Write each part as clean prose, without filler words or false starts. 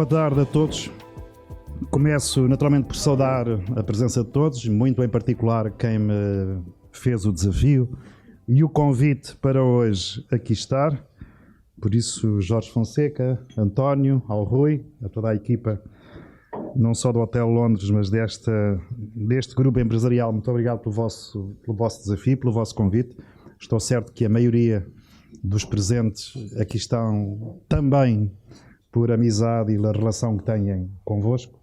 Boa tarde a todos. Começo naturalmente por saudar a presença de todos, muito em particular quem me fez o desafio e o convite para hoje aqui estar. Por isso, Jorge Fonseca, António, ao Rui, a toda a equipa, não só do Hotel Londres, mas deste grupo empresarial, muito obrigado pelo vosso desafio, pelo vosso convite. Estou certo que a maioria dos presentes aqui estão também por amizade e pela relação que têm convosco.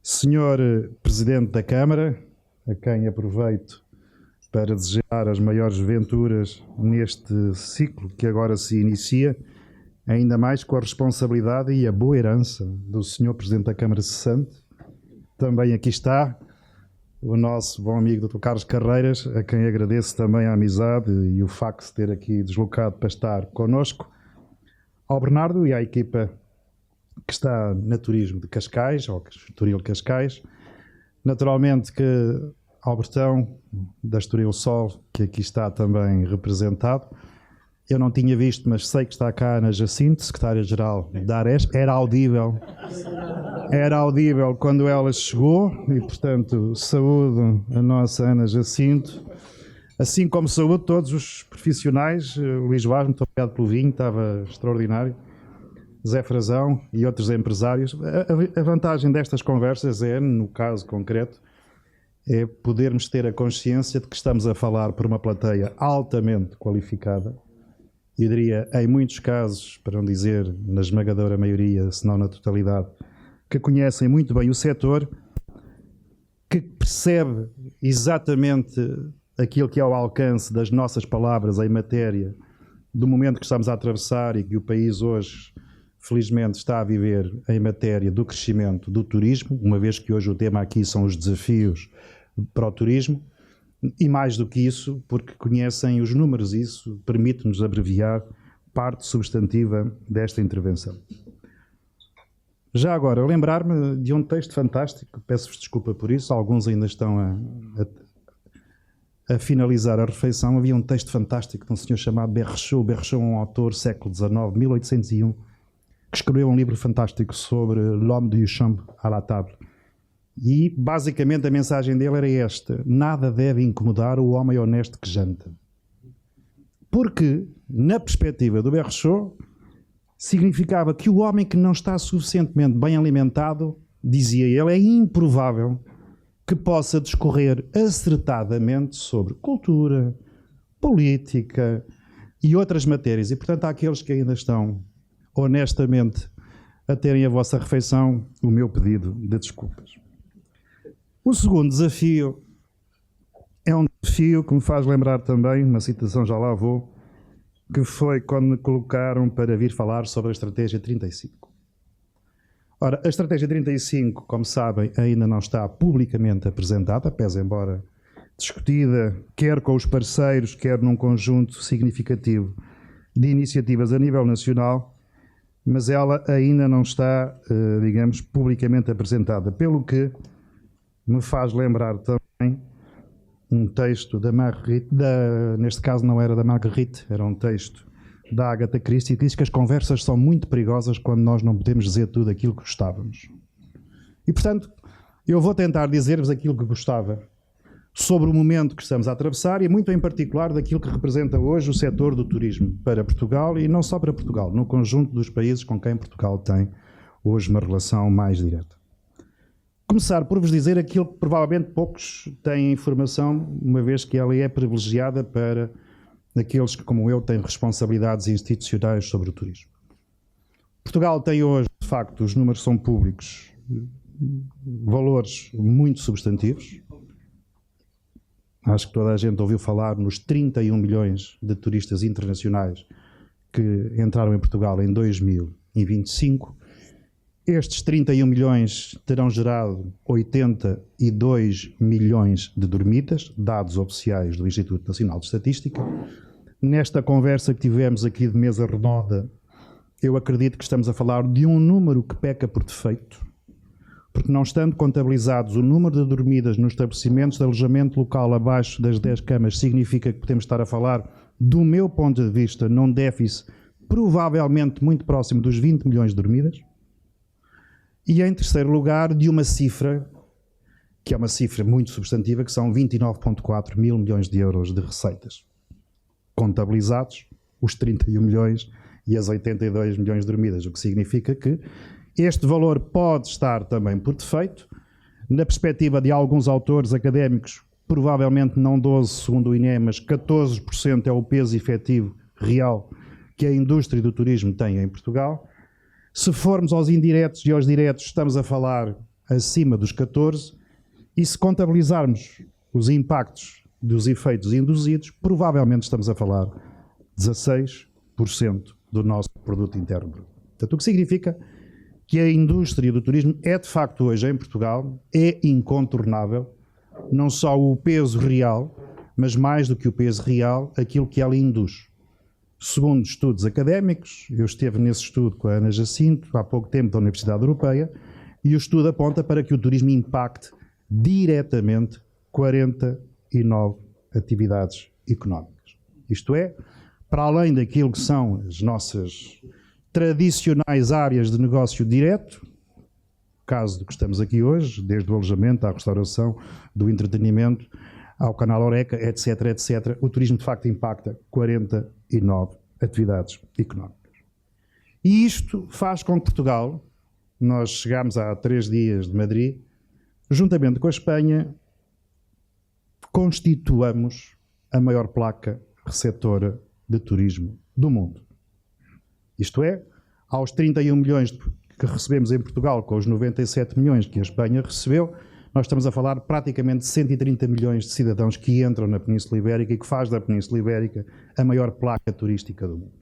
Senhor Presidente da Câmara, a quem aproveito para desejar as maiores venturas neste ciclo que agora se inicia, ainda mais com a responsabilidade e a boa herança do Senhor Presidente da Câmara cessante. Também aqui está o nosso bom amigo Dr. Carlos Carreiras, a quem agradeço também a amizade e o facto de ter aqui deslocado para estar connosco. Ao Bernardo e à equipa que está na Turismo de Cascais, ou Estoril Cascais. Naturalmente que ao Bertão, da Estoril Sol, que aqui está também representado. Eu não tinha visto, mas sei que está cá a Ana Jacinto, secretária-geral da Aresp. Era audível quando ela chegou e, portanto, saúdo a nossa Ana Jacinto. Assim como saúdo todos os profissionais. Luís Vaz, muito obrigado pelo vinho, estava extraordinário. Zé Frazão e outros empresários. A vantagem destas conversas é, no caso concreto, é podermos ter a consciência de que estamos a falar por uma plateia altamente qualificada. Eu diria, em muitos casos, para não dizer na esmagadora maioria, se não na totalidade, que conhecem muito bem o setor, que percebe exatamente aquilo que é o alcance das nossas palavras em matéria do momento que estamos a atravessar e que o país hoje, felizmente, está a viver em matéria do crescimento do turismo, uma vez que hoje o tema aqui são os desafios para o turismo, e mais do que isso, porque conhecem os números, isso permite-nos abreviar parte substantiva desta intervenção. Já agora, lembrar-me de um texto fantástico, peço-vos desculpa por isso, alguns ainda estão a finalizar a refeição. Havia um texto fantástico de um senhor chamado Berchot. Berchot é um autor século XIX, 1801, que escreveu um livro fantástico sobre l'homme du champ à la table. E, basicamente, a mensagem dele era esta: nada deve incomodar o homem honesto que janta. Porque, na perspectiva do Berchot, significava que o homem que não está suficientemente bem alimentado, dizia ele, é improvável que possa discorrer acertadamente sobre cultura, política e outras matérias. E, portanto, há aqueles que ainda estão honestamente a terem a vossa refeição, o meu pedido de desculpas. O segundo desafio é um desafio que me faz lembrar também, uma citação já lá vou, que foi quando me colocaram para vir falar sobre a Estratégia 35. Ora, a Estratégia 35, como sabem, ainda não está publicamente apresentada, pese embora discutida, quer com os parceiros, quer num conjunto significativo de iniciativas a nível nacional, mas ela ainda não está, digamos, publicamente apresentada, pelo que me faz lembrar também um texto da Marguerite, neste caso não era da Marguerite, era um texto da Agatha Christie, que diz que as conversas são muito perigosas quando nós não podemos dizer tudo aquilo que gostávamos. E, portanto, eu vou tentar dizer-vos aquilo que gostava sobre o momento que estamos a atravessar e muito em particular daquilo que representa hoje o setor do turismo para Portugal e não só para Portugal, no conjunto dos países com quem Portugal tem hoje uma relação mais direta. Começar por vos dizer aquilo que provavelmente poucos têm informação, uma vez que ela é privilegiada para aqueles que, como eu, têm responsabilidades institucionais sobre o turismo. Portugal tem hoje, de facto, os números são públicos, valores muito substantivos. Acho que toda a gente ouviu falar nos 31 milhões de turistas internacionais que entraram em Portugal em 2025. Estes 31 milhões terão gerado 82 milhões de dormidas, dados oficiais do Instituto Nacional de Estatística. Nesta conversa que tivemos aqui de mesa redonda, eu acredito que estamos a falar de um número que peca por defeito, porque não estando contabilizados o número de dormidas nos estabelecimentos de alojamento local abaixo das 10 camas, significa que podemos estar a falar, do meu ponto de vista, num déficit provavelmente muito próximo dos 20 milhões de dormidas. E em terceiro lugar, de uma cifra, que é uma cifra muito substantiva, que são 29,4 mil milhões de euros de receitas. Contabilizados, os 31 milhões e as 82 milhões dormidas, o que significa que este valor pode estar também por defeito. Na perspectiva de alguns autores académicos, provavelmente não 12, segundo o INE, mas 14% é o peso efetivo real que a indústria do turismo tem em Portugal. Se formos aos indiretos e aos diretos, estamos a falar acima dos 14%, e se contabilizarmos os impactos dos efeitos induzidos, provavelmente estamos a falar 16% do nosso produto interno bruto. Portanto, o que significa que a indústria do turismo é, de facto, hoje em Portugal, é incontornável, não só o peso real, mas mais do que o peso real, aquilo que ela induz. Segundo estudos académicos, eu esteve nesse estudo com a Ana Jacinto, há pouco tempo, da Universidade Europeia, e o estudo aponta para que o turismo impacte diretamente 49 atividades económicas. Isto é, para além daquilo que são as nossas tradicionais áreas de negócio direto, caso do que estamos aqui hoje, desde o alojamento à restauração, do entretenimento, ao canal Horeca, etc., etc., o turismo de facto impacta 49 atividades económicas. E isto faz com que Portugal, nós chegámos há 3 dias de Madrid, juntamente com a Espanha, constituamos a maior placa receptora de turismo do mundo. Isto é, aos 31 milhões que recebemos em Portugal, com os 97 milhões que a Espanha recebeu, nós estamos a falar praticamente de 130 milhões de cidadãos que entram na Península Ibérica e que faz da Península Ibérica a maior placa turística do mundo.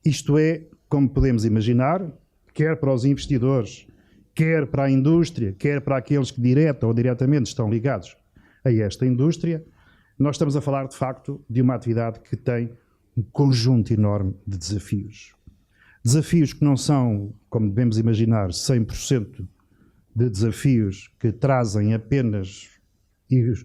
Isto é, como podemos imaginar, quer para os investidores, quer para a indústria, quer para aqueles que direta ou diretamente estão ligados a esta indústria, nós estamos a falar, de facto, de uma atividade que tem um conjunto enorme de desafios. Desafios que não são, como devemos imaginar, 100% de desafios que trazem apenas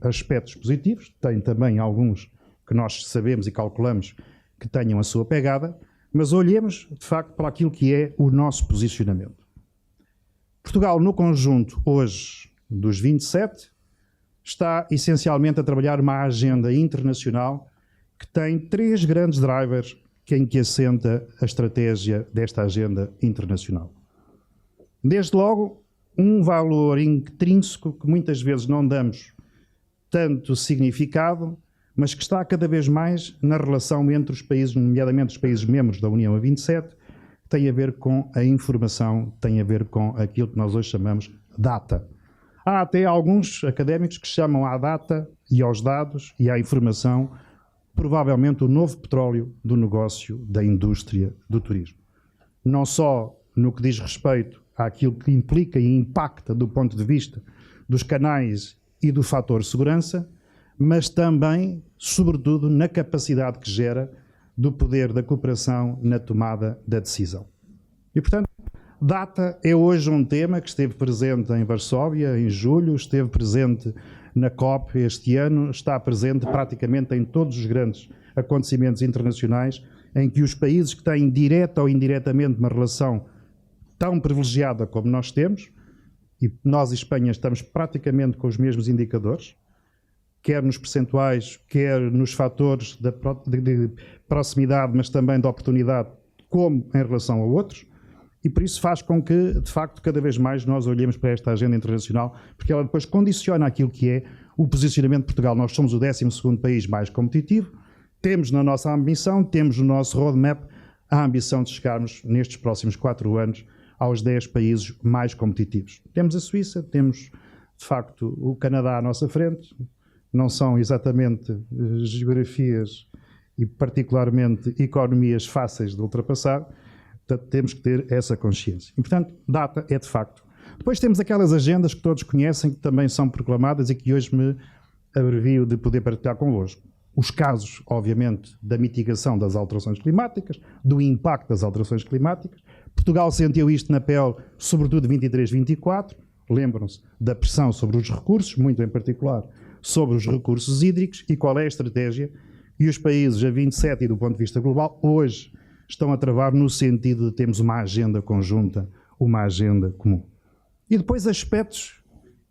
aspectos positivos, tem também alguns que nós sabemos e calculamos que tenham a sua pegada, mas olhemos, de facto, para aquilo que é o nosso posicionamento. Portugal, no conjunto, hoje, dos 27, está essencialmente a trabalhar uma agenda internacional que tem 3 grandes drivers em que assenta a estratégia desta agenda internacional. Desde logo, um valor intrínseco que muitas vezes não damos tanto significado, mas que está cada vez mais na relação entre os países, nomeadamente os países membros da União a 27, tem a ver com a informação, tem a ver com aquilo que nós hoje chamamos data. Há até alguns académicos que chamam à data e aos dados e à informação provavelmente o novo petróleo do negócio da indústria do turismo. Não só no que diz respeito àquilo que implica e impacta do ponto de vista dos canais e do fator segurança, mas também, sobretudo, na capacidade que gera do poder da cooperação na tomada da decisão. E, portanto, data é hoje um tema que esteve presente em Varsóvia, em julho, esteve presente na COP este ano, está presente praticamente em todos os grandes acontecimentos internacionais em que os países que têm direta ou indiretamente uma relação tão privilegiada como nós temos, e nós e Espanha estamos praticamente com os mesmos indicadores, quer nos percentuais, quer nos fatores de proximidade, mas também de oportunidade, como em relação a outros, e por isso faz com que, de facto, cada vez mais nós olhemos para esta agenda internacional, porque ela depois condiciona aquilo que é o posicionamento de Portugal. Nós somos o 12º país mais competitivo, temos na nossa ambição, temos no nosso roadmap a ambição de chegarmos, nestes próximos 4 anos, aos 10 países mais competitivos. Temos a Suíça, temos, de facto, o Canadá à nossa frente, não são exatamente geografias e particularmente economias fáceis de ultrapassar, portanto temos que ter essa consciência. E, portanto, data é de facto. Depois temos aquelas agendas que todos conhecem, que também são proclamadas e que hoje me abrevio de poder partilhar convosco. Os casos, obviamente, da mitigação das alterações climáticas, do impacto das alterações climáticas. Portugal sentiu isto na pele, sobretudo 23-24, lembram-se da pressão sobre os recursos, muito em particular sobre os recursos hídricos, e qual é a estratégia que os países a 27 e do ponto de vista global hoje estão a travar no sentido de termos uma agenda conjunta, uma agenda comum. E depois aspectos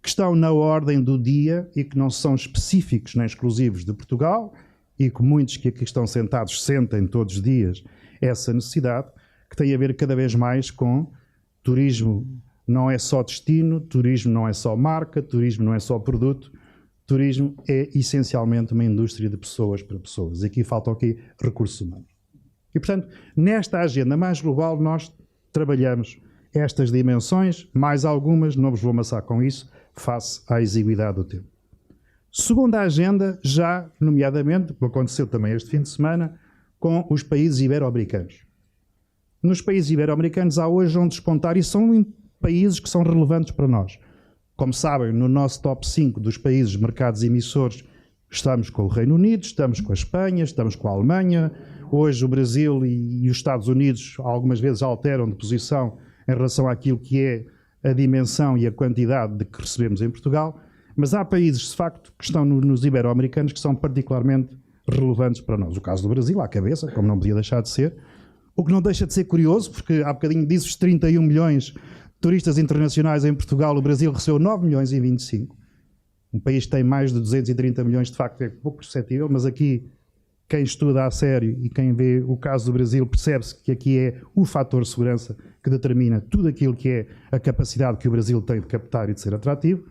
que estão na ordem do dia e que não são específicos nem exclusivos de Portugal e que muitos que aqui estão sentados sentem todos os dias essa necessidade, que tem a ver cada vez mais com turismo. Não é só destino, turismo não é só marca, turismo não é só produto, turismo é essencialmente uma indústria de pessoas para pessoas. E aqui falta o quê? Recursos humanos. E, portanto, nesta agenda mais global, nós trabalhamos estas dimensões, mais algumas, não vos vou amassar com isso, face à exiguidade do tempo. Segunda agenda, já, nomeadamente, o que aconteceu também este fim de semana, com os países ibero-americanos. Nos países ibero-americanos há hoje onde despontar, e são países que são relevantes para nós. Como sabem, no nosso top 5 dos países mercados emissores, estamos com o Reino Unido, estamos com a Espanha, estamos com a Alemanha. Hoje o Brasil e os Estados Unidos algumas vezes alteram de posição em relação àquilo que é a dimensão e a quantidade de que recebemos em Portugal. Mas há países, de facto, que estão nos ibero-americanos que são particularmente relevantes para nós. O caso do Brasil, à cabeça, como não podia deixar de ser. O que não deixa de ser curioso, porque há bocadinho disse os 31 milhões de turistas internacionais em Portugal, o Brasil recebeu 9 milhões e 25. Um país que tem mais de 230 milhões, de facto, é pouco perceptível, mas aqui quem estuda a sério e quem vê o caso do Brasil percebe-se que aqui é o fator de segurança que determina tudo aquilo que é a capacidade que o Brasil tem de captar e de ser atrativo.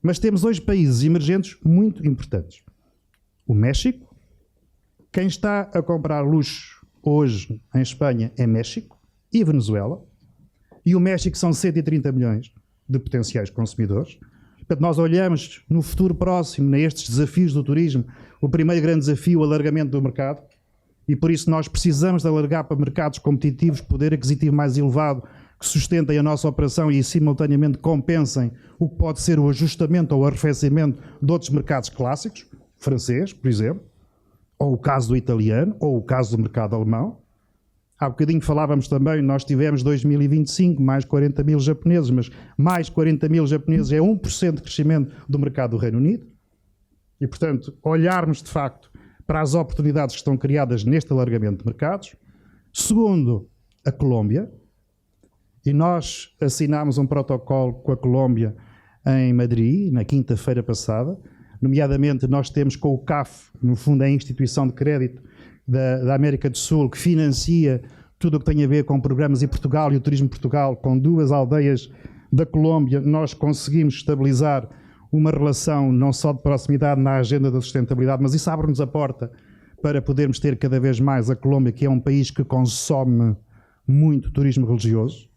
Mas temos hoje países emergentes muito importantes. O México, quem está a comprar luxo hoje em Espanha é México e Venezuela, e o México são 130 milhões de potenciais consumidores. Portanto, nós olhamos no futuro próximo, nestes desafios do turismo, o primeiro grande desafio, o alargamento do mercado, e por isso nós precisamos de alargar para mercados competitivos, poder aquisitivo mais elevado, que sustentem a nossa operação e simultaneamente compensem o que pode ser o ajustamento ou o arrefecimento de outros mercados clássicos, francês, por exemplo, ou o caso do italiano, ou o caso do mercado alemão. Há bocadinho falávamos também, nós tivemos 2025 mais 40 mil japoneses, mas mais 40 mil japoneses é 1% de crescimento do mercado do Reino Unido. E, portanto, olharmos de facto para as oportunidades que estão criadas neste alargamento de mercados. Segundo, a Colômbia. E nós assinámos um protocolo com a Colômbia em Madrid, na quinta-feira passada. Nomeadamente, nós temos com o CAF, no fundo é a instituição de crédito da América do Sul, que financia tudo o que tem a ver com programas, e Portugal e o Turismo Portugal, com duas aldeias da Colômbia, nós conseguimos estabilizar uma relação não só de proximidade na agenda da sustentabilidade, mas isso abre-nos a porta para podermos ter cada vez mais a Colômbia, que é um país que consome muito turismo religioso.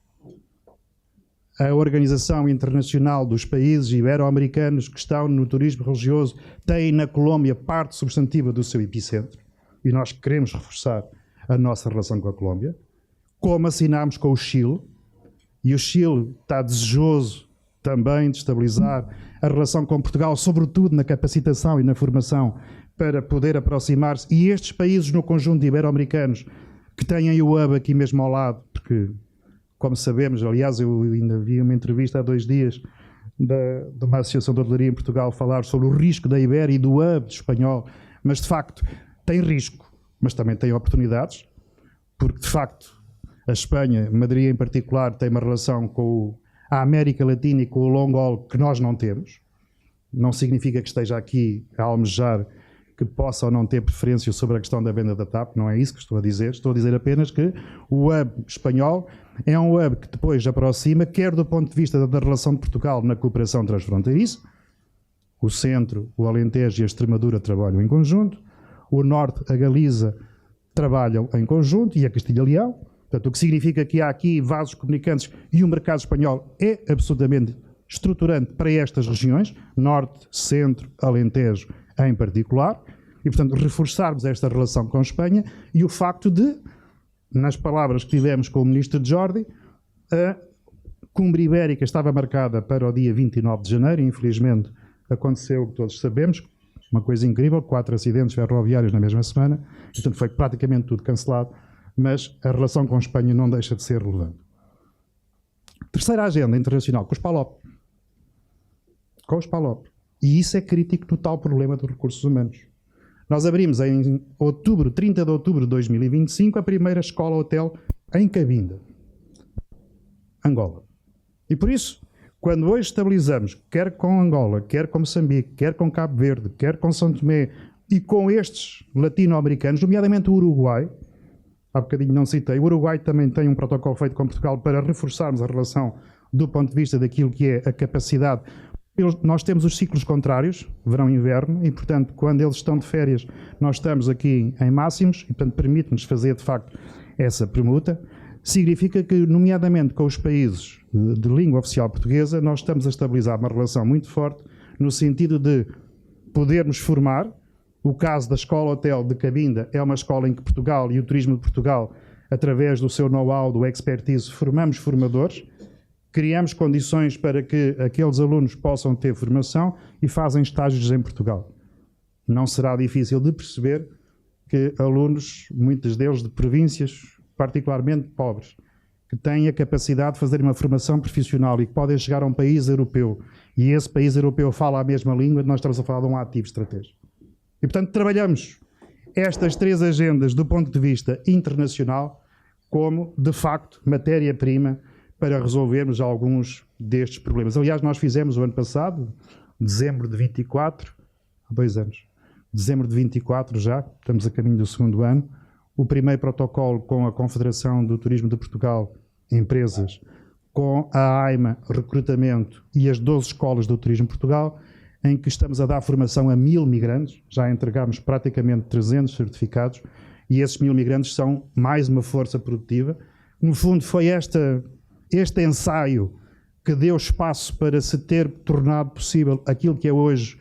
A Organização Internacional dos Países Ibero-Americanos que estão no turismo religioso tem na Colômbia parte substantiva do seu epicentro, e nós queremos reforçar a nossa relação com a Colômbia, como assinámos com o Chile, e o Chile está desejoso também de estabilizar a relação com Portugal, sobretudo na capacitação e na formação, para poder aproximar-se. E estes países no conjunto de ibero-americanos que têm o hub aqui mesmo ao lado, porque, como sabemos, aliás, eu ainda vi uma entrevista há 2 dias de uma associação de hotelaria em Portugal falar sobre o risco da Iberia e do hub espanhol, mas de facto tem risco, mas também tem oportunidades, porque de facto a Espanha, Madrid em particular, tem uma relação com a América Latina e com o long haul que nós não temos. Não significa que esteja aqui a almejar que possa ou não ter preferência sobre a questão da venda da TAP, não é isso que estou a dizer. Estou a dizer apenas que o hub espanhol é um hub que depois aproxima, quer do ponto de vista da relação de Portugal na cooperação transfronteiriça. O centro, o Alentejo e a Extremadura trabalham em conjunto, o norte, a Galiza, trabalham em conjunto, e a Castilha e Leão. Portanto, o que significa que há aqui vasos comunicantes, e o mercado espanhol é absolutamente estruturante para estas regiões, norte, centro, Alentejo em particular, e, portanto, reforçarmos esta relação com a Espanha, e o facto de, nas palavras que tivemos com o ministro Jordi, a Cumbre Ibérica estava marcada para o dia 29 de janeiro, e infelizmente aconteceu o que todos sabemos, uma coisa incrível, 4 acidentes ferroviários na mesma semana, portanto foi praticamente tudo cancelado, mas a relação com a Espanha não deixa de ser relevante. Terceira agenda internacional, com os PALOP. Com os PALOP. E isso é crítico no tal problema dos recursos humanos. Nós abrimos em outubro, 30 de outubro de 2025, a primeira escola-hotel em Cabinda. Angola. E por isso, quando hoje estabilizamos, quer com Angola, quer com Moçambique, quer com Cabo Verde, quer com São Tomé e com estes latino-americanos, nomeadamente o Uruguai, há bocadinho não citei, o Uruguai também tem um protocolo feito com Portugal para reforçarmos a relação do ponto de vista daquilo que é a capacidade. Nós temos os ciclos contrários, verão e inverno, e portanto, quando eles estão de férias, nós estamos aqui em máximos, e portanto permite-nos fazer de facto essa permuta. Significa que, nomeadamente com os países de língua oficial portuguesa, nós estamos a estabilizar uma relação muito forte no sentido de podermos formar. O caso da Escola Hotel de Cabinda é uma escola em que Portugal e o Turismo de Portugal, através do seu know-how, do expertise, formamos formadores, criamos condições para que aqueles alunos possam ter formação e fazem estágios em Portugal. Não será difícil de perceber que alunos, muitos deles de províncias particularmente pobres, que têm a capacidade de fazer uma formação profissional e que podem chegar a um país europeu, e esse país europeu fala a mesma língua, nós estamos a falar de um ativo estratégico. E, portanto, trabalhamos estas três agendas do ponto de vista internacional como, de facto, matéria-prima para resolvermos alguns destes problemas. Aliás, nós fizemos o ano passado, dezembro de 24, há 2 anos, dezembro de 24 já, estamos a caminho do 2º ano, o primeiro protocolo com a Confederação do Turismo de Portugal, empresas, com a AIMA, recrutamento, e as 12 escolas do Turismo de Portugal, em que estamos a dar formação a 1000 migrantes, já entregámos praticamente 300 certificados, e esses 1000 migrantes são mais uma força produtiva. No fundo, foi este ensaio que deu espaço para se ter tornado possível aquilo que é hoje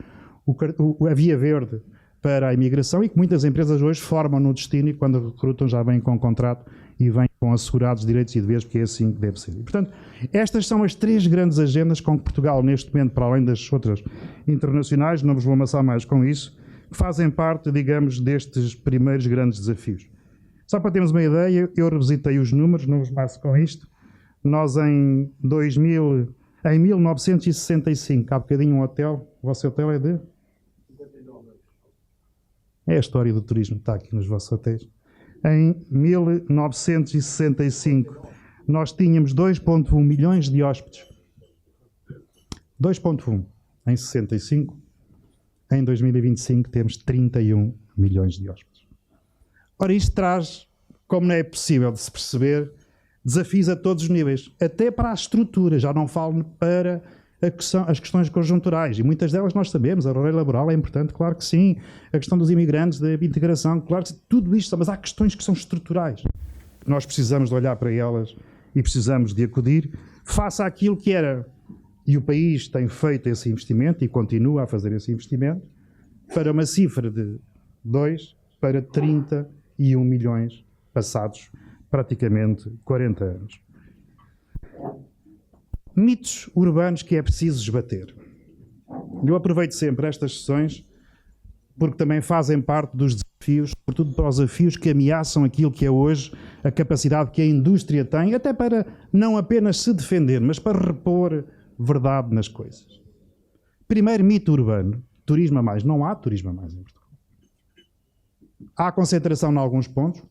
a Via Verde para a imigração, e que muitas empresas hoje formam no destino e quando recrutam já vêm com contrato e vêm com assegurados direitos e deveres, porque é assim que deve ser. E, portanto, estas são as 3 grandes agendas com que Portugal, neste momento, para além das outras internacionais, não vos vou amassar mais com isso, fazem parte, digamos, destes primeiros grandes desafios. Só para termos uma ideia, eu revisitei os números, não vos maço com isto. Nós em 1965, há bocadinho um hotel, o vosso hotel é de? É a história do turismo, está aqui nos vossos hotéis. Em 1965, nós tínhamos 2,1 milhões de hóspedes. 2,1 em 65. Em 2025 temos 31 milhões de hóspedes. Ora, isto traz, como não é possível de se perceber, desafios a todos os níveis. Até para a estrutura, já não falo para as questões conjunturais, e muitas delas nós sabemos, a lei laboral é importante, claro que sim, a questão dos imigrantes, da integração, claro que sim, tudo isto, mas há questões que são estruturais. Nós precisamos de olhar para elas e precisamos de acudir face àquilo que era, e o país tem feito esse investimento e continua a fazer esse investimento, para uma cifra de 2 para 31 milhões passados praticamente 40 anos. Mitos urbanos que é preciso esbater. Eu aproveito sempre estas sessões porque também fazem parte dos desafios, sobretudo para os desafios que ameaçam aquilo que é hoje a capacidade que a indústria tem, até para não apenas se defender, mas para repor verdade nas coisas. Primeiro mito urbano, turismo a mais. Não há turismo a mais em Portugal. Há concentração em alguns pontos?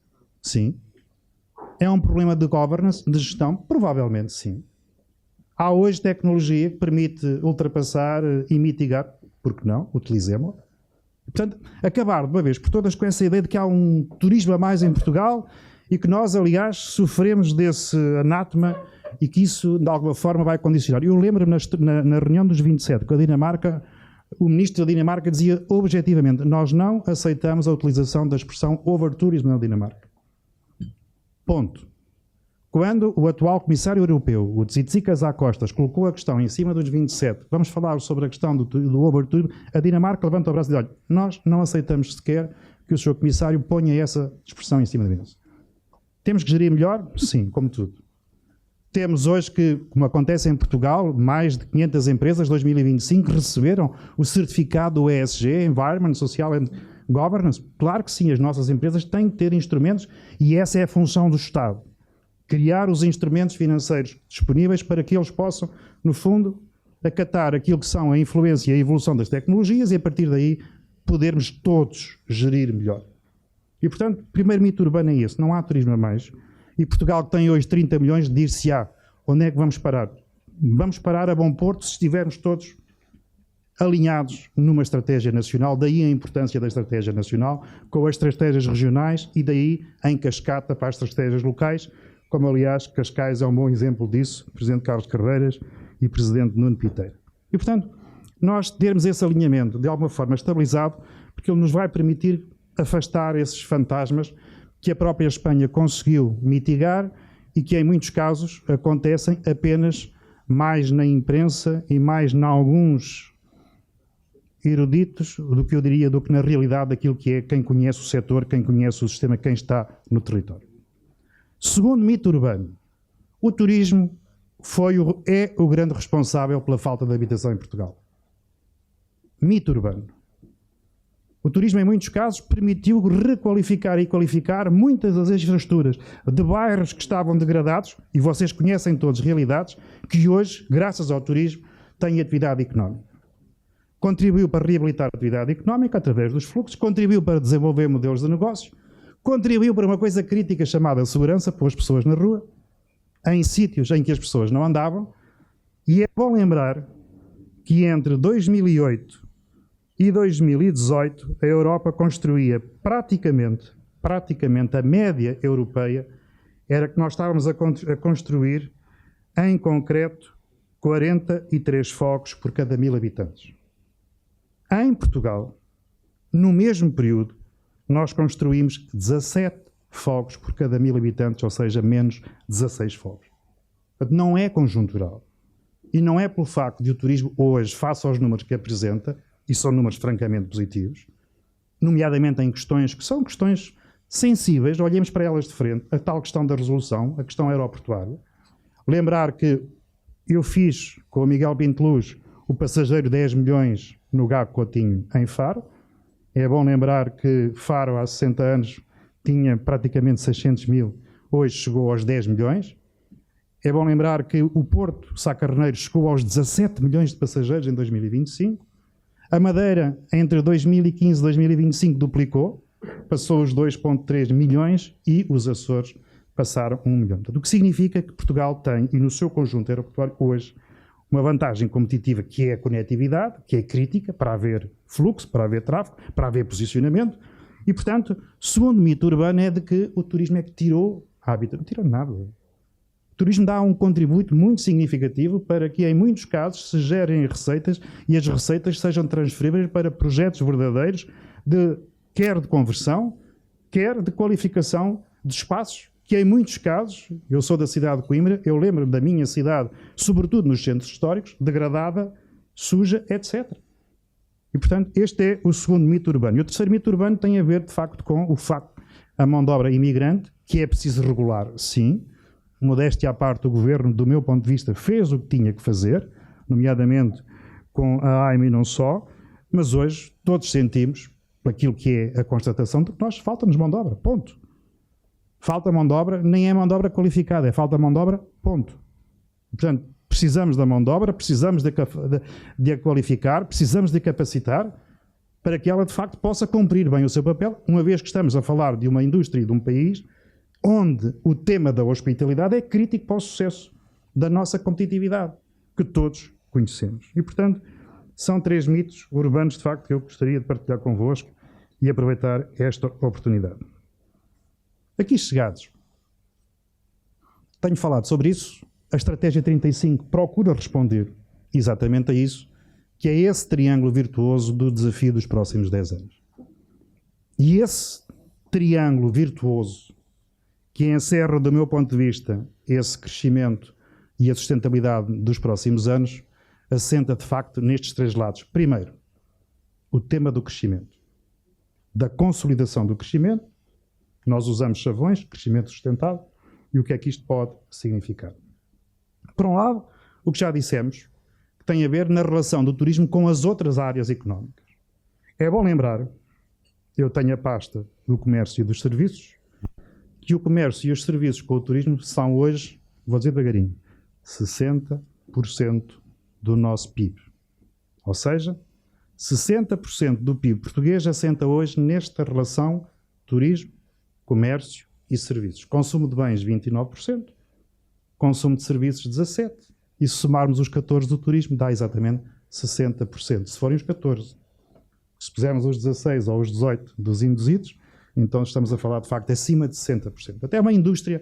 Sim. É um problema de governance, de gestão? Provavelmente sim. Há hoje tecnologia que permite ultrapassar e mitigar, por que não? Utilizemos-la. Portanto, acabar de uma vez por todas com essa ideia de que há um turismo a mais em Portugal e que nós, aliás, sofremos desse anátema e que isso, de alguma forma, vai condicionar. Eu lembro-me na reunião dos 27 com a Dinamarca, o ministro da Dinamarca dizia objetivamente: nós não aceitamos a utilização da expressão overtourism na Dinamarca. Ponto. Quando o atual comissário europeu, o Tsitsikas Costas, colocou a questão em cima dos 27, vamos falar sobre a questão do overtourism, a Dinamarca levanta o braço e diz: olha, nós não aceitamos sequer que o Sr. Comissário ponha essa expressão em cima da mesa. Temos que gerir melhor? Sim, como tudo. Temos hoje que, como acontece em Portugal, mais de 500 empresas, 2025, receberam o certificado do ESG, Environment, Social and Governance. Claro que sim, as nossas empresas têm que ter instrumentos e essa é a função do Estado. Criar os instrumentos financeiros disponíveis para que eles possam, no fundo, acatar aquilo que são a influência e a evolução das tecnologias e, a partir daí, podermos todos gerir melhor. E, portanto, o primeiro mito urbano é esse: não há turismo a mais. E Portugal, que tem hoje 30 milhões, dir-se-á: Onde é que vamos parar? Vamos parar a bom porto se estivermos todos alinhados numa estratégia nacional, daí a importância da estratégia nacional, com as estratégias regionais e daí em cascata para as estratégias locais, como aliás Cascais é um bom exemplo disso, Presidente Carlos Carreiras e Presidente Nuno Piteira. E portanto, nós termos esse alinhamento de alguma forma estabilizado, porque ele nos vai permitir afastar esses fantasmas que a própria Espanha conseguiu mitigar e que em muitos casos acontecem apenas mais na imprensa e mais em alguns eruditos do que eu diria, do que na realidade daquilo que é quem conhece o setor, quem conhece o sistema, quem está no território. Segundo mito urbano, o turismo é o grande responsável pela falta de habitação em Portugal. Mito urbano. O turismo, em muitos casos, permitiu requalificar e qualificar muitas das infraestruturas de bairros que estavam degradados, e vocês conhecem todos realidades, que hoje, graças ao turismo, têm atividade económica. Contribuiu para reabilitar a atividade económica através dos fluxos, contribuiu para desenvolver modelos de negócios, contribuiu para uma coisa crítica chamada segurança, pôs as pessoas na rua, em sítios em que as pessoas não andavam, e é bom lembrar que entre 2008 e 2018 a Europa construía praticamente a média europeia era que nós estávamos a construir em concreto 43 fogos por cada 1000 habitantes. Em Portugal, no mesmo período, nós construímos 17 fogos por cada 1000 habitantes, ou seja, menos 16 fogos. Portanto, não é conjuntural. E não é pelo facto de o turismo hoje, face aos números que apresenta, e são números francamente positivos, nomeadamente em questões que são questões sensíveis, olhemos para elas de frente, a tal questão da resolução, a questão aeroportuária. Lembrar que eu fiz com o Miguel Pinto Luz o passageiro 10 milhões no Gago Coutinho em Faro. É bom lembrar que Faro há 60 anos tinha praticamente 600 mil, hoje chegou aos 10 milhões. É bom lembrar que o Porto Sá Carneiro chegou aos 17 milhões de passageiros em 2025. A Madeira, entre 2015 e 2025, duplicou, passou os 2,3 milhões e os Açores passaram 1 milhão. Portanto, o que significa que Portugal tem, e no seu conjunto aeroportuário hoje, uma vantagem competitiva que é a conectividade, que é crítica para haver fluxo, para haver tráfego, para haver posicionamento. E, portanto, segundo mito urbano é de que o turismo é que tirou hábitat. Não tirou nada. O turismo dá um contributo muito significativo para que, em muitos casos, se gerem receitas e as receitas sejam transferíveis para projetos verdadeiros, quer de conversão, quer de qualificação de espaços, que em muitos casos, eu sou da cidade de Coimbra, eu lembro da minha cidade, sobretudo nos centros históricos, degradada, suja, etc. E, portanto, este é o segundo mito urbano. E o terceiro mito urbano tem a ver, de facto, com o facto a mão de obra imigrante, que é preciso regular, sim. Modéstia à parte, o Governo, do meu ponto de vista, fez o que tinha que fazer, nomeadamente com a AIME e não só, mas hoje todos sentimos, aquilo que é a constatação, de que nós falta-nos mão de obra, ponto. Falta mão de obra, nem é mão de obra qualificada, é falta mão de obra, ponto. Portanto, precisamos da mão de obra, precisamos de a qualificar, precisamos de capacitar para que ela, de facto, possa cumprir bem o seu papel, uma vez que estamos a falar de uma indústria e de um país onde o tema da hospitalidade é crítico para o sucesso da nossa competitividade, que todos conhecemos. E, portanto, são 3 mitos urbanos, de facto, que eu gostaria de partilhar convosco e aproveitar esta oportunidade. Aqui chegados, tenho falado sobre isso, a Estratégia 35 procura responder exatamente a isso, que é esse triângulo virtuoso do desafio dos próximos 10 anos. E esse triângulo virtuoso, que encerra, do meu ponto de vista, esse crescimento e a sustentabilidade dos próximos anos, assenta, de facto, nestes 3 lados. Primeiro, o tema do crescimento, da consolidação do crescimento. Nós usamos chavões, crescimento sustentável, e o que é que isto pode significar? Por um lado, o que já dissemos, que tem a ver na relação do turismo com as outras áreas económicas. É bom lembrar, eu tenho a pasta do comércio e dos serviços, que o comércio e os serviços com o turismo são hoje, vou dizer devagarinho, 60% do nosso PIB. Ou seja, 60% do PIB português assenta hoje nesta relação turismo, comércio e serviços. Consumo de bens, 29%. consumo de serviços 17%. E se somarmos os 14% do turismo, dá exatamente 60%. Se forem os 14%. Se pusermos os 16% ou os 18% dos induzidos, então estamos a falar, de facto, acima de 60%. Até uma indústria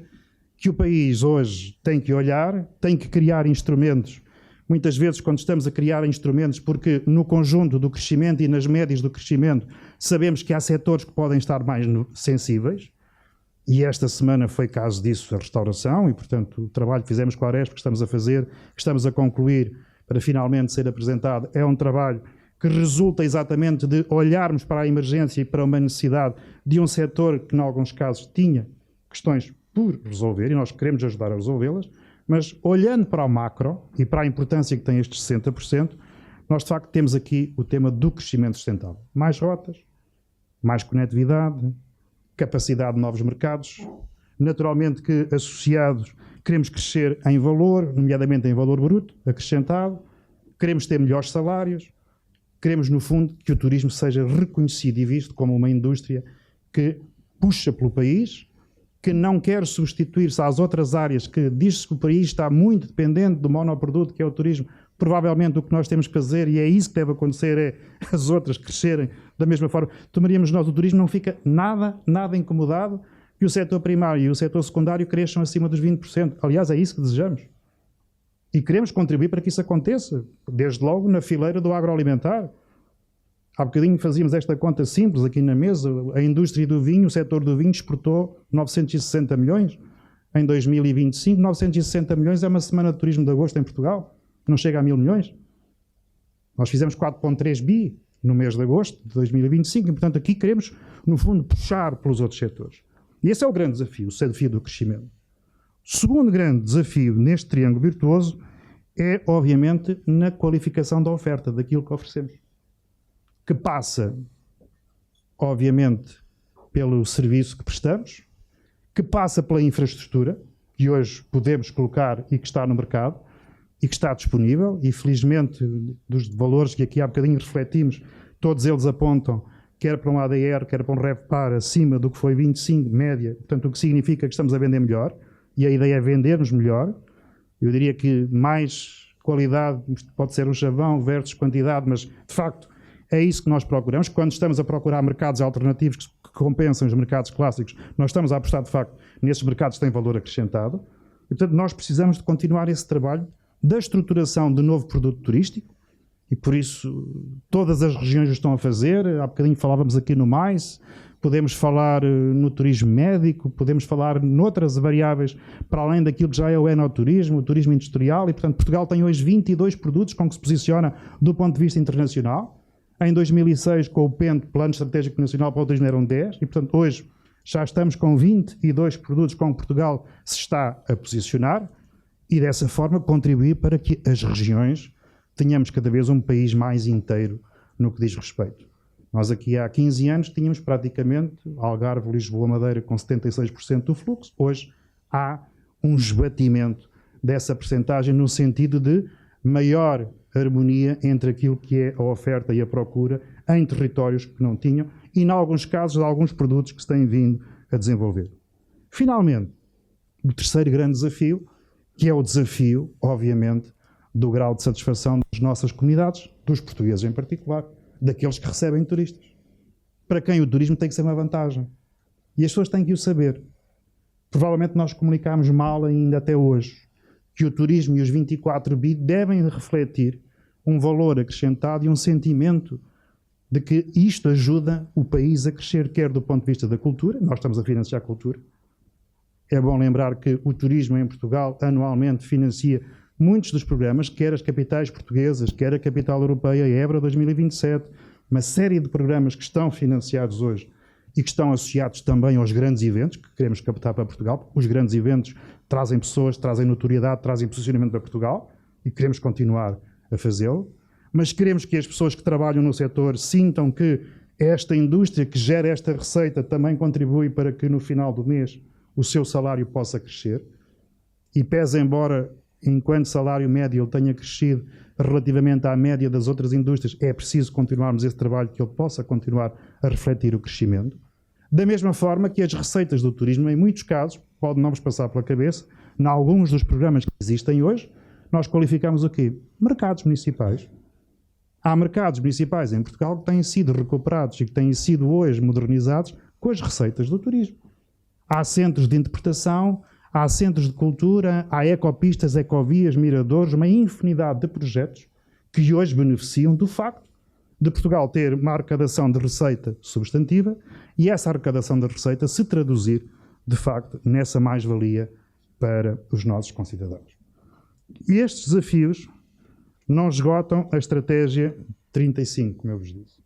que o país hoje tem que olhar, tem que criar instrumentos. Muitas vezes, quando estamos a criar instrumentos, porque no conjunto do crescimento e nas médias do crescimento, sabemos que há setores que podem estar mais sensíveis, e esta semana foi caso disso a restauração, e, portanto, o trabalho que fizemos com a Aresp, que estamos a fazer, que estamos a concluir para finalmente ser apresentado, é um trabalho que resulta exatamente de olharmos para a emergência e para uma necessidade de um setor que, em alguns casos, tinha questões por resolver, e nós queremos ajudar a resolvê-las, mas olhando para o macro e para a importância que tem estes 60%, nós, de facto, temos aqui o tema do crescimento sustentável. Mais rotas, mais conectividade, capacidade de novos mercados, naturalmente que associados queremos crescer em valor, nomeadamente em valor bruto, acrescentado, queremos ter melhores salários, queremos, no fundo, que o turismo seja reconhecido e visto como uma indústria que puxa pelo país, que não quer substituir-se às outras áreas, que diz-se que o país está muito dependente do monoproduto, que é o turismo. Provavelmente o que nós temos que fazer, e é isso que deve acontecer, é as outras crescerem da mesma forma. Tomaríamos nós, o turismo não fica nada incomodado que o setor primário e o setor secundário cresçam acima dos 20%. Aliás, é isso que desejamos. E queremos contribuir para que isso aconteça, desde logo na fileira do agroalimentar. Há bocadinho fazíamos esta conta simples aqui na mesa. A indústria do vinho, o setor do vinho, exportou 960 milhões. Em 2025, 960 milhões é uma semana de turismo de agosto em Portugal. Não chega a 1.000 milhões. Nós fizemos 4,3 bi no mês de agosto de 2025 e, portanto, aqui queremos, no fundo, puxar pelos outros setores. E esse é o grande desafio, o desafio do crescimento. O segundo grande desafio neste triângulo virtuoso é, obviamente, na qualificação da oferta, daquilo que oferecemos. Que passa, obviamente, pelo serviço que prestamos, que passa pela infraestrutura, que hoje podemos colocar e que está no mercado, e que está disponível, e felizmente dos valores que aqui há bocadinho refletimos, todos eles apontam, quer para um ADR, quer para um RevPAR, acima do que foi 25, média, portanto o que significa que estamos a vender melhor, e a ideia é vendermos melhor. Eu diria que mais qualidade, pode ser um chavão versus quantidade, mas de facto é isso que nós procuramos. Quando estamos a procurar mercados alternativos que compensam os mercados clássicos, nós estamos a apostar de facto nesses mercados que têm valor acrescentado, e portanto nós precisamos de continuar esse trabalho da estruturação de novo produto turístico, e por isso todas as regiões o estão a fazer. Há bocadinho falávamos aqui no MAIS, podemos falar no turismo médico, podemos falar noutras variáveis para além daquilo que já é o enoturismo, o turismo industrial, e portanto Portugal tem hoje 22 produtos com que se posiciona do ponto de vista internacional. Em 2006, com o PENT, Plano Estratégico Nacional para o Turismo, eram 10, e portanto hoje já estamos com 22 produtos com que Portugal se está a posicionar, e dessa forma contribuir para que as regiões tenhamos cada vez um país mais inteiro no que diz respeito. Nós aqui há 15 anos tínhamos praticamente Algarve, Lisboa, Madeira com 76% do fluxo. Hoje há um esbatimento dessa percentagem no sentido de maior harmonia entre aquilo que é a oferta e a procura em territórios que não tinham e, em alguns casos, alguns produtos que se têm vindo a desenvolver. Finalmente, o terceiro grande desafio, que é o desafio, obviamente, do grau de satisfação das nossas comunidades, dos portugueses em particular, daqueles que recebem turistas, para quem o turismo tem que ser uma vantagem. E as pessoas têm que o saber. Provavelmente nós comunicamos mal ainda até hoje que o turismo e os 24 bi devem refletir um valor acrescentado e um sentimento de que isto ajuda o país a crescer, quer do ponto de vista da cultura, nós estamos a financiar a cultura. É bom lembrar que o turismo em Portugal anualmente financia muitos dos programas, quer as capitais portuguesas, quer a capital europeia, Évora 2027, uma série de programas que estão financiados hoje e que estão associados também aos grandes eventos que queremos captar para Portugal, porque os grandes eventos trazem pessoas, trazem notoriedade, trazem posicionamento para Portugal e queremos continuar a fazê-lo, mas queremos que as pessoas que trabalham no setor sintam que esta indústria que gera esta receita também contribui para que no final do mês o seu salário possa crescer, e pese embora enquanto salário médio ele tenha crescido relativamente à média das outras indústrias, é preciso continuarmos esse trabalho que ele possa continuar a refletir o crescimento. Da mesma forma que as receitas do turismo, em muitos casos, pode não vos passar pela cabeça, Em alguns dos programas que existem hoje, nós qualificamos o quê? Mercados municipais. Há mercados municipais em Portugal que têm sido recuperados e que têm sido hoje modernizados com as receitas do turismo. Há centros de interpretação, há centros de cultura, há ecopistas, ecovias, miradores, uma infinidade de projetos que hoje beneficiam do facto de Portugal ter uma arrecadação de receita substantiva e essa arrecadação de receita se traduzir, de facto, nessa mais-valia para os nossos concidadãos. E estes desafios não esgotam a estratégia 35, como eu vos disse,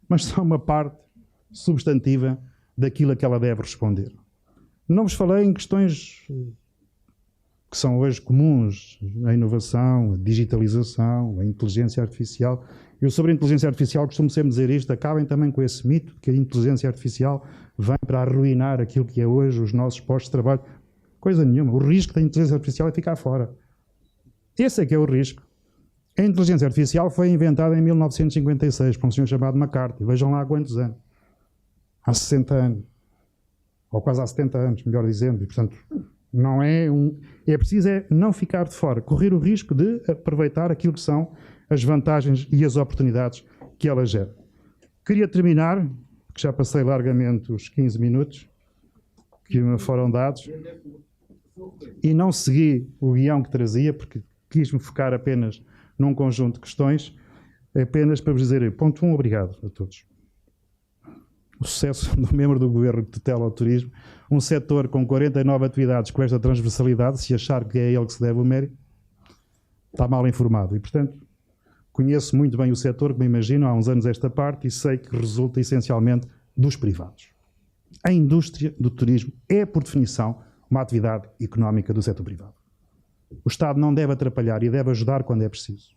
mas são uma parte substantiva daquilo a que ela deve responder. Não vos falei em questões que são hoje comuns, a inovação, a digitalização, a inteligência artificial. Eu sobre a inteligência artificial costumo sempre dizer isto, acabem também com esse mito que a inteligência artificial vem para arruinar aquilo que é hoje os nossos postos de trabalho. Coisa nenhuma. O risco da inteligência artificial é ficar fora. Esse é que é o risco. A inteligência artificial foi inventada em 1956 por um senhor chamado McCarthy. Vejam lá há quantos anos. Há 60 anos. Ou quase há 70 anos, melhor dizendo. E, portanto, não é um... É preciso não ficar de fora. Correr o risco de aproveitar aquilo que são as vantagens e as oportunidades que ela gera. Queria terminar, porque já passei largamente os 15 minutos que me foram dados, e não segui o guião que trazia, porque quis-me focar apenas num conjunto de questões, apenas para vos dizer, ponto 1, obrigado a todos. O sucesso do membro do governo que tutela o turismo, um setor com 49 atividades com esta transversalidade, se achar que é ele que se deve o mérito, está mal informado. E, portanto, conheço muito bem o setor, como imagino, há uns anos esta parte, e sei que resulta essencialmente dos privados. A indústria do turismo é, por definição, uma atividade económica do setor privado. O Estado não deve atrapalhar e deve ajudar quando é preciso.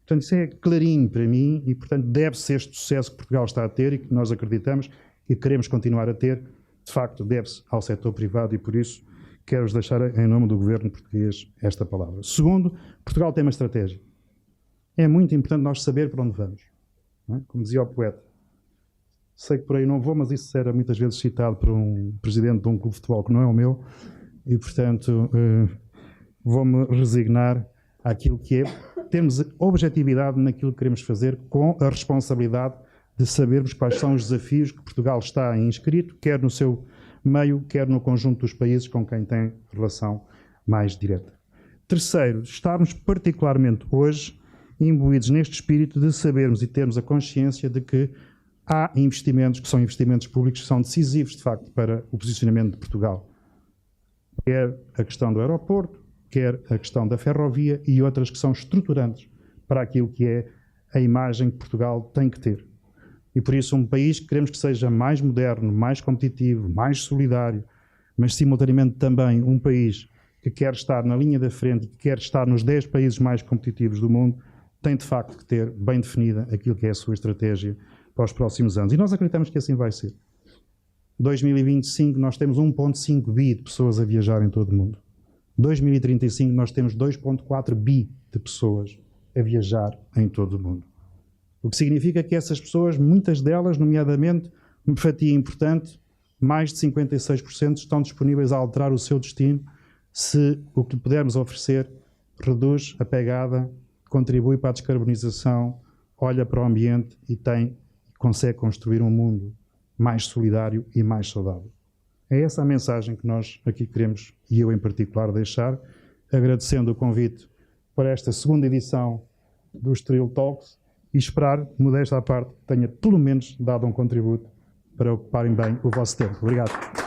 Portanto, isso é clarinho para mim e, portanto, deve-se este sucesso que Portugal está a ter e que nós acreditamos e queremos continuar a ter, de facto, deve-se ao setor privado e, por isso, quero-vos deixar, em nome do governo português, esta palavra. Segundo, Portugal tem uma estratégia. É muito importante nós saber para onde vamos. Não é? Como dizia o poeta. Sei que por aí não vou, mas isso era muitas vezes citado por um presidente de um clube de futebol que não é o meu e, portanto, vou-me resignar àquilo que é termos objetividade naquilo que queremos fazer com a responsabilidade de sabermos quais são os desafios que Portugal está inscrito, quer no seu meio, quer no conjunto dos países com quem tem relação mais direta. Terceiro, estarmos particularmente hoje imbuídos neste espírito de sabermos e termos a consciência de que há investimentos que são investimentos públicos que são decisivos, de facto, para o posicionamento de Portugal. Quer a questão do aeroporto, quer a questão da ferrovia e outras que são estruturantes para aquilo que é a imagem que Portugal tem que ter. E por isso um país que queremos que seja mais moderno, mais competitivo, mais solidário, mas simultaneamente também um país que quer estar na linha da frente, que quer estar nos 10 países mais competitivos do mundo, tem de facto que ter bem definida aquilo que é a sua estratégia para os próximos anos. E nós acreditamos que assim vai ser. 2025 nós temos 1,5 bi de pessoas a viajar em todo o mundo. 2035 nós temos 2,4 bi de pessoas a viajar em todo o mundo. O que significa que essas pessoas, muitas delas, nomeadamente, uma fatia importante, mais de 56% estão disponíveis a alterar o seu destino se o que lhe pudermos oferecer reduz a pegada, contribui para a descarbonização, olha para o ambiente e consegue construir um mundo mais solidário e mais saudável. É essa a mensagem que nós aqui queremos, e eu em particular, deixar, agradecendo o convite para esta segunda edição dos Trill Talks e esperar, modesta à parte, tenha pelo menos dado um contributo para ocuparem bem o vosso tempo. Obrigado.